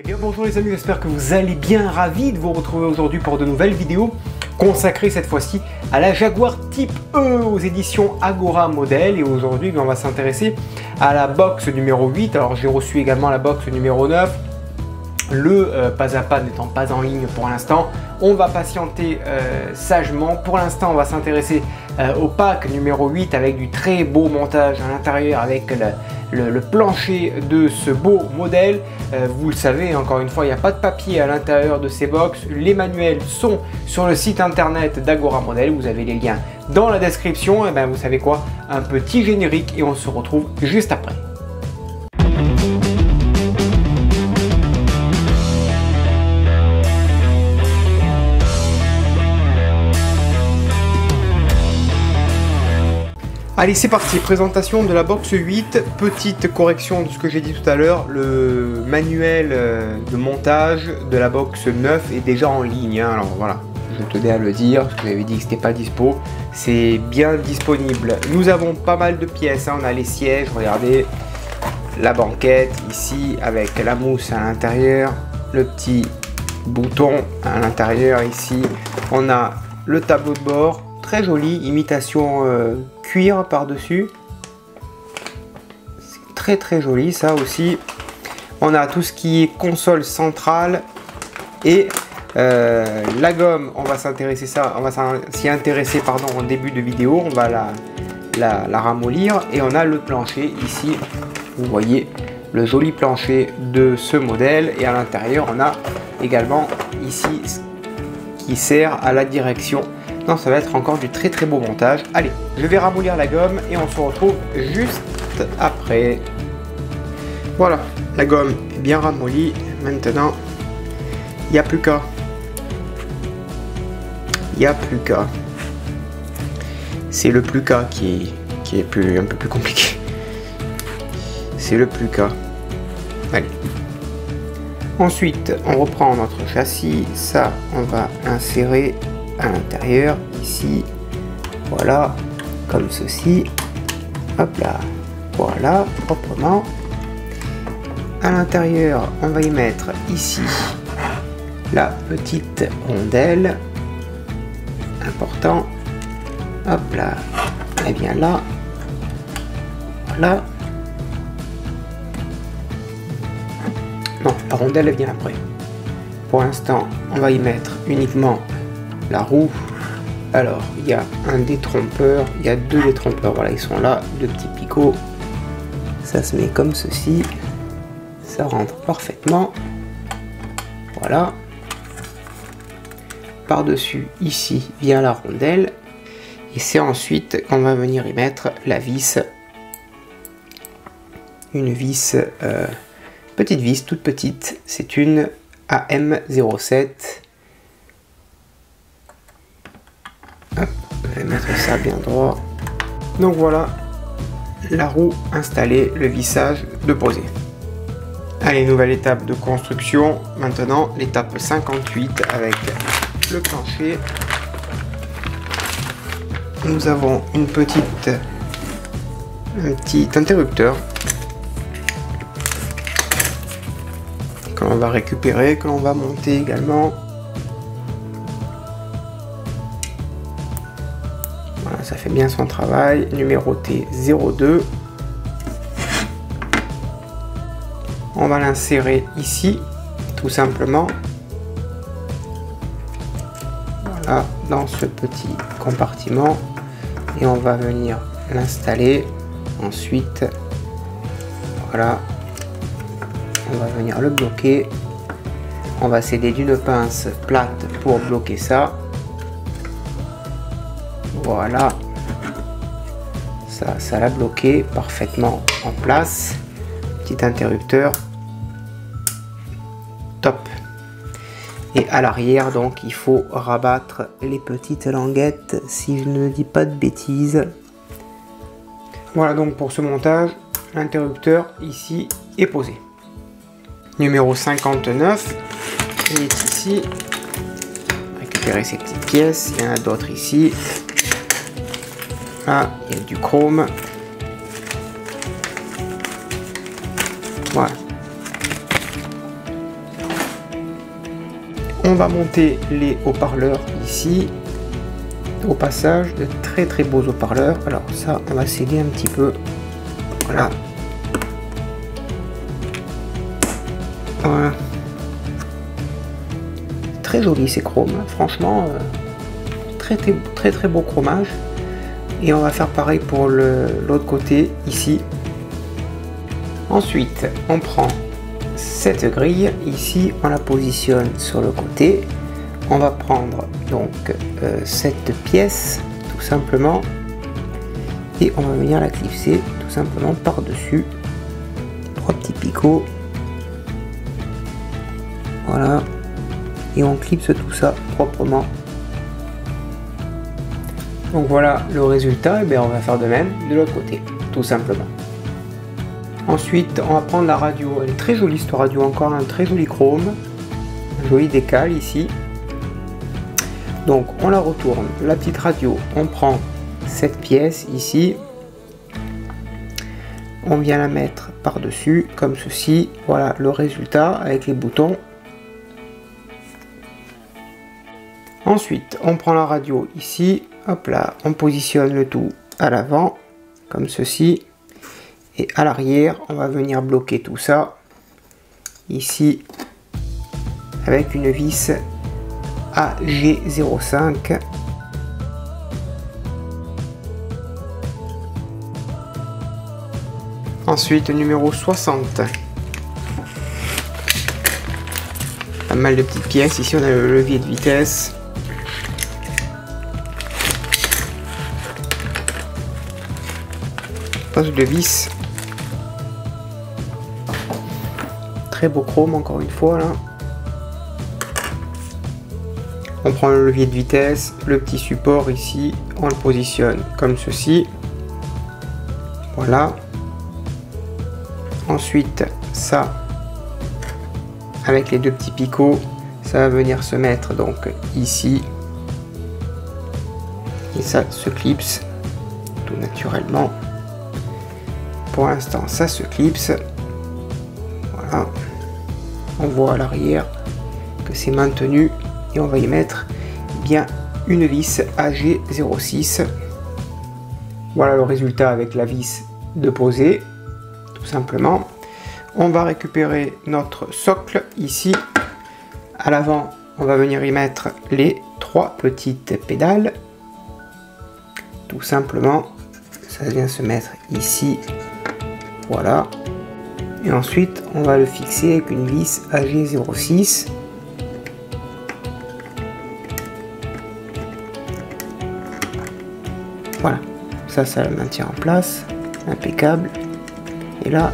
Eh bien bonjour les amis, j'espère que vous allez bien, ravi de vous retrouver aujourd'hui pour de nouvelles vidéos consacrées cette fois-ci à la Jaguar Type E aux éditions Agora Model. Et aujourd'hui on va s'intéresser à la box numéro 8, alors j'ai reçu également la box numéro 9. Le pas à pas n'étant pas en ligne pour l'instant, on va patienter sagement. Pour l'instant on va s'intéresser au pack numéro 8 avec du très beau montage à l'intérieur, avec le plancher de ce beau modèle. Vous le savez, encore une fois, il n'y a pas de papier à l'intérieur de ces box. Les manuels sont sur le site internet d'Agora Model, vous avez les liens dans la description. Et bien vous savez quoi, un petit générique et on se retrouve juste après. Allez, c'est parti, présentation de la box 8, petite correction de ce que j'ai dit tout à l'heure, le manuel de montage de la box 9 est déjà en ligne, hein. Alors voilà, je tenais à le dire, parce que j'avais dit que c'était pas dispo, c'est bien disponible. Nous avons pas mal de pièces, hein. On a les sièges, regardez, la banquette ici avec la mousse à l'intérieur, le petit bouton à l'intérieur ici, on a le tableau de bord, très joli, imitation cuir par-dessus. C'est très joli ça aussi. On a tout ce qui est console centrale et la gomme, on va s'y intéresser pardon, en début de vidéo. On va la ramollir et on a le plancher ici. Vous voyez le joli plancher de ce modèle et à l'intérieur on a également ici ce qui sert à la direction. Non, ça va être encore du très beau montage. Allez, je vais ramollir la gomme et on se retrouve juste après. Voilà, la gomme est bien ramollie. Maintenant, il n'y a plus qu'à. Il n'y a plus qu'à. C'est le plus qu'à qui est un peu plus compliqué. C'est le plus qu'à. Allez. Ensuite, on reprend notre châssis. Ça, on va insérer à l'intérieur ici, voilà, comme ceci, hop là, voilà, proprement. À l'intérieur on va y mettre ici la petite rondelle, important, hop là, et bien là, voilà. Non, la rondelle elle vient après. Pour l'instant on va y mettre uniquement la roue. Alors il y a un détrompeur, il y a deux détrompeurs, voilà, ils sont là, deux petits picots, ça se met comme ceci, ça rentre parfaitement, voilà. Par dessus ici vient la rondelle et c'est ensuite qu'on va venir y mettre la vis, une vis petite vis toute petite, c'est une AM07. Hop, je vais mettre ça bien droit. Donc voilà, la roue installée, le vissage de poser. Allez, nouvelle étape de construction. Maintenant, l'étape 58 avec le plancher. Nous avons un petit interrupteur que l'on va récupérer, que l'on va monter également. Voilà, ça fait bien son travail, numéroté 02. On va l'insérer ici, tout simplement. Voilà, dans ce petit compartiment. Et on va venir l'installer. Ensuite, voilà, on va venir le bloquer. On va s'aider d'une pince plate pour bloquer ça. Voilà, ça l'a bloqué parfaitement en place. Petit interrupteur, top. Et à l'arrière, donc, il faut rabattre les petites languettes, si je ne dis pas de bêtises. Voilà donc pour ce montage, l'interrupteur ici est posé. Numéro 59, il est ici. Récupérer ces petites pièces, il y en a d'autres ici. Là, il y a du chrome. Voilà. On va monter les haut-parleurs ici. Au passage, de très beaux haut-parleurs. Alors ça, on va sceller un petit peu. Voilà. Voilà. Très joli ces chromes, franchement, très beau chromage. Et on va faire pareil pour l'autre côté ici. Ensuite, on prend cette grille ici, on la positionne sur le côté. On va prendre donc cette pièce tout simplement et on va venir la clipser tout simplement par dessus. 3 petits picots. Voilà. Et on clipse tout ça proprement. Donc voilà le résultat, et bien on va faire de même de l'autre côté, tout simplement. Ensuite, on va prendre la radio. Elle est très jolie cette radio, encore un très joli chrome, un joli décal ici. Donc on la retourne, la petite radio, on prend cette pièce ici, on vient la mettre par dessus comme ceci. Voilà le résultat avec les boutons. Ensuite, on prend la radio ici, hop là, on positionne le tout à l'avant, comme ceci. Et à l'arrière, on va venir bloquer tout ça, ici, avec une vis AG05. Ensuite, numéro 60. Pas mal de petites pièces. Ici, on a le levier de vitesse. De vis, très beau chrome encore une fois là. On prend le levier de vitesse, le petit support ici, on le positionne comme ceci. Voilà. Ensuite ça, avec les 2 petits picots, ça va venir se mettre donc ici et ça se clipse tout naturellement. Pour l'instant, ça se clipse. Voilà. On voit à l'arrière que c'est maintenu et on va y mettre bien une vis AG06. Voilà le résultat avec la vis de poser, tout simplement. On va récupérer notre socle ici. À l'avant, on va venir y mettre les 3 petites pédales. Tout simplement, ça vient se mettre ici. Voilà, et ensuite on va le fixer avec une vis AG06. Voilà, ça le maintient en place, impeccable. Et là,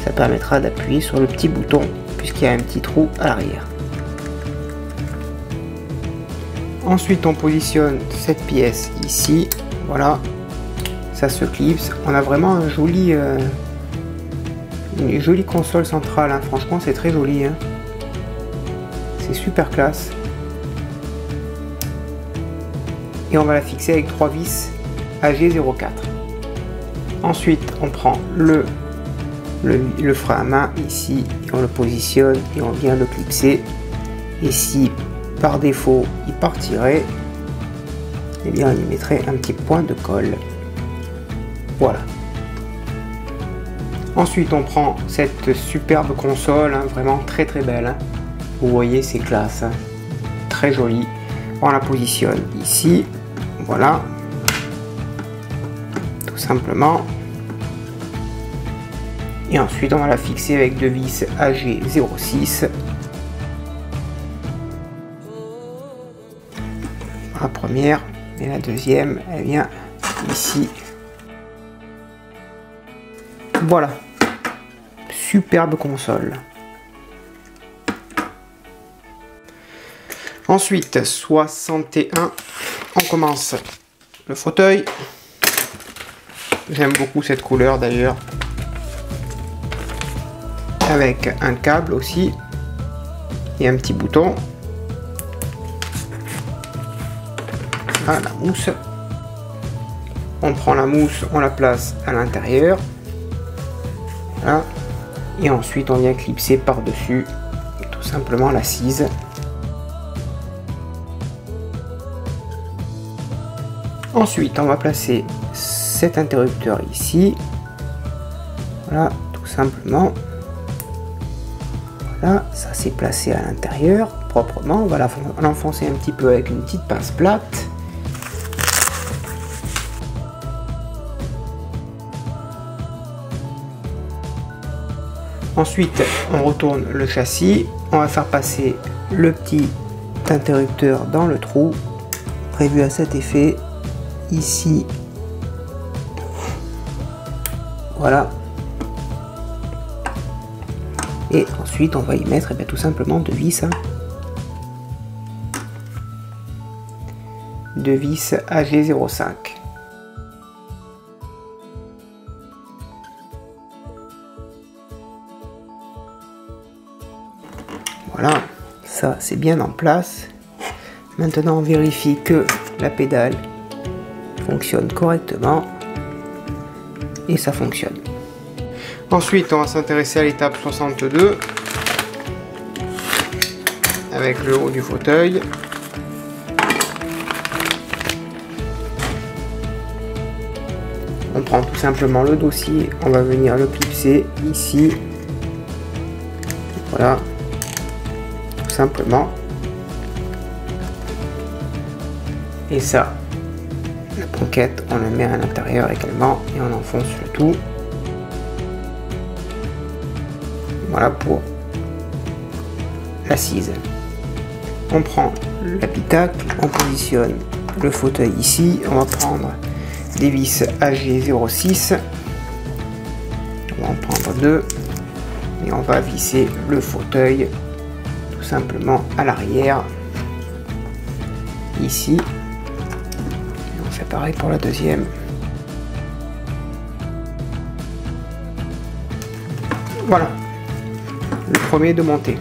ça permettra d'appuyer sur le petit bouton puisqu'il y a un petit trou à l'arrière. Ensuite, on positionne cette pièce ici. Voilà, ça se clipse. On a vraiment un joli une jolie console centrale, hein. Franchement c'est très joli, hein. C'est super classe. Et on va la fixer avec 3 vis AG04. Ensuite on prend le frein à main ici et on le positionne et on vient le clipser. Et si par défaut il partirait, et bien on y mettrait un petit point de colle. Voilà. Ensuite, on prend cette superbe console, hein, vraiment très belle. Hein. Vous voyez, c'est classe, hein. Très joli. On la positionne ici, voilà, tout simplement. Et ensuite, on va la fixer avec 2 vis AG06. La première et la deuxième, elle vient ici. Voilà. Superbe console. Ensuite, 61, on commence le fauteuil. J'aime beaucoup cette couleur d'ailleurs. Avec un câble aussi et un petit bouton. Ah, la mousse. On prend la mousse, on la place à l'intérieur. Voilà. Et ensuite on vient clipser par dessus tout simplement l'assise. Ensuite, on va placer cet interrupteur ici. Voilà, tout simplement. Voilà, ça s'est placé à l'intérieur proprement. On va l'enfoncer un petit peu avec une petite pince plate. Ensuite, on retourne le châssis. On va faire passer le petit interrupteur dans le trou prévu à cet effet. Ici, voilà, et ensuite on va y mettre tout simplement deux vis, deux vis AG05. Voilà, ça c'est bien en place. Maintenant on vérifie que la pédale fonctionne correctement, et ça fonctionne. Ensuite, on va s'intéresser à l'étape 62 avec le haut du fauteuil. On prend tout simplement le dossier, on va venir le clipser ici. Voilà, tout simplement. Et ça, la banquette, on la met à l'intérieur également et on enfonce le tout. Voilà pour l'assise. On prend l'habitacle, on positionne le fauteuil ici. On va prendre des vis AG06. On va en prendre deux et on va visser le fauteuil tout simplement à l'arrière ici. Pareil pour la deuxième. Voilà, le premier de montée.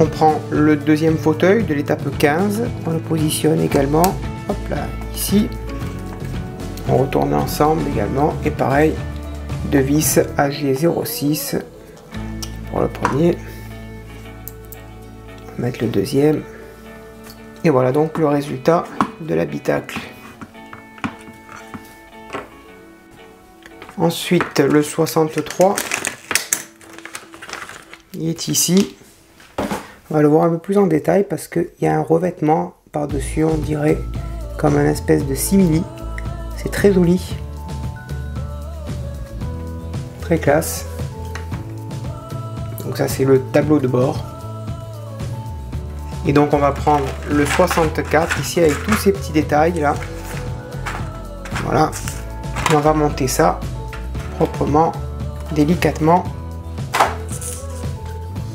On prend le deuxième fauteuil de l'étape 15, on le positionne également, hop là, ici. On retourne ensemble également, et pareil, deux vis AG06 pour le premier. On va mettre le deuxième. Et voilà donc le résultat de l'habitacle. Ensuite, le 63, il est ici. On va le voir un peu plus en détail parce qu'il y a un revêtement par-dessus, on dirait comme un espèce de simili. C'est très joli, très classe. Donc ça, c'est le tableau de bord. Et donc on va prendre le 64 ici avec tous ces petits détails là. Voilà, on va monter ça proprement, délicatement.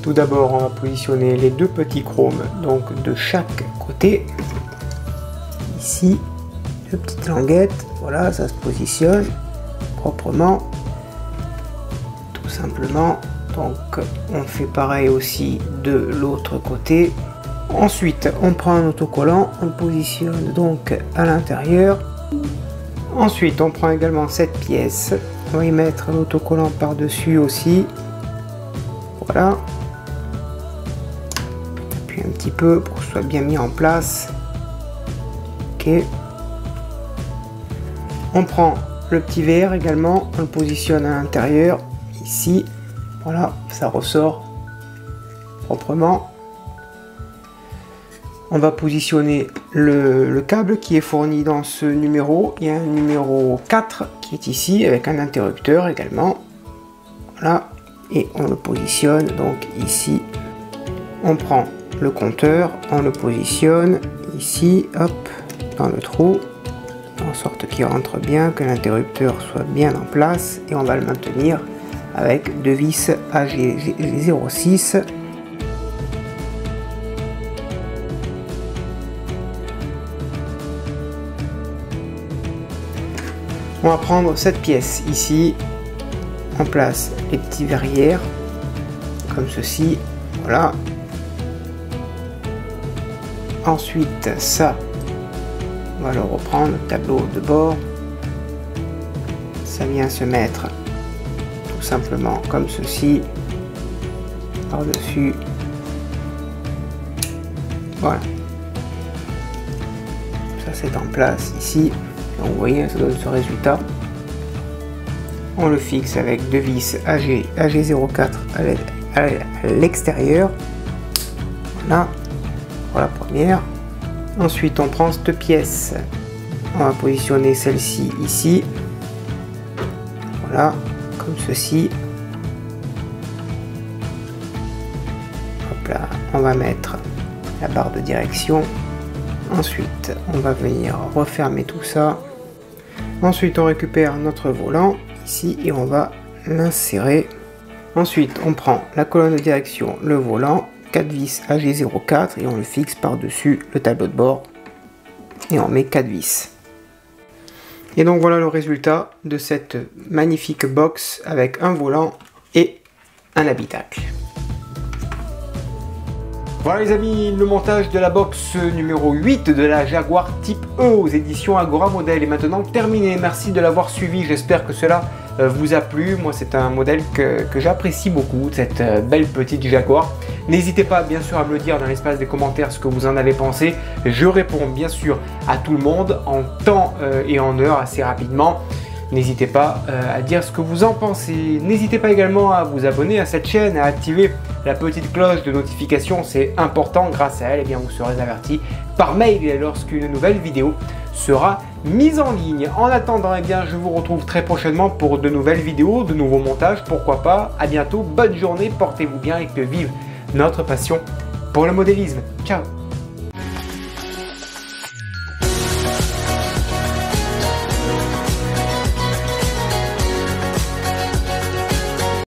Tout d'abord, on va positionner les deux petits chromes donc de chaque côté. Ici, deux petites languettes. Voilà, ça se positionne proprement, tout simplement. Donc on fait pareil aussi de l'autre côté. Ensuite, on prend un autocollant, on le positionne donc à l'intérieur. Ensuite, on prend également cette pièce, on va y mettre l'autocollant par-dessus aussi. Voilà. Puis un petit peu pour que ce soit bien mis en place. Ok. On prend le petit verre également, on le positionne à l'intérieur, ici. Voilà, ça ressort proprement. On va positionner le câble qui est fourni dans ce numéro. Il y a un numéro 4 qui est ici avec un interrupteur également. Voilà, et on le positionne donc ici. On prend le compteur, on le positionne ici, hop, dans le trou, en sorte qu'il rentre bien, que l'interrupteur soit bien en place, et on va le maintenir avec deux vis AG06. On va prendre cette pièce ici, on place les petits verrières, comme ceci, voilà. Ensuite, ça, on va le reprendre, le tableau de bord. Ça vient se mettre tout simplement comme ceci, par-dessus. Voilà. Ça ça c'est en place ici. Donc vous voyez, ça donne ce résultat. On le fixe avec deux vis AG04 à l'extérieur. Voilà, pour la première. Ensuite, on prend cette pièce. On va positionner celle-ci ici. Voilà, comme ceci. Hop là, on va mettre la barre de direction. Ensuite, on va venir refermer tout ça. Ensuite, on récupère notre volant ici et on va l'insérer. Ensuite, on prend la colonne de direction, le volant, 4 vis AG04 et on le fixe par-dessus le tableau de bord et on met 4 vis. Et donc voilà le résultat de cette magnifique box avec un volant et un habitacle. Voilà les amis, le montage de la box numéro 8 de la Jaguar Type E aux éditions Agora Model est maintenant terminé. Merci de l'avoir suivi, j'espère que cela vous a plu. Moi c'est un modèle que j'apprécie beaucoup, cette belle petite Jaguar. N'hésitez pas bien sûr à me le dire dans l'espace des commentaires ce que vous en avez pensé. Je réponds bien sûr à tout le monde en temps et en heure assez rapidement. N'hésitez pas à dire ce que vous en pensez. N'hésitez pas également à vous abonner à cette chaîne, à activer la petite cloche de notification, c'est important. Grâce à elle, eh bien, vous serez averti par mail lorsqu'une nouvelle vidéo sera mise en ligne. En attendant, eh bien, je vous retrouve très prochainement pour de nouvelles vidéos, de nouveaux montages, pourquoi pas. À bientôt, bonne journée, portez-vous bien et que vive notre passion pour le modélisme. Ciao!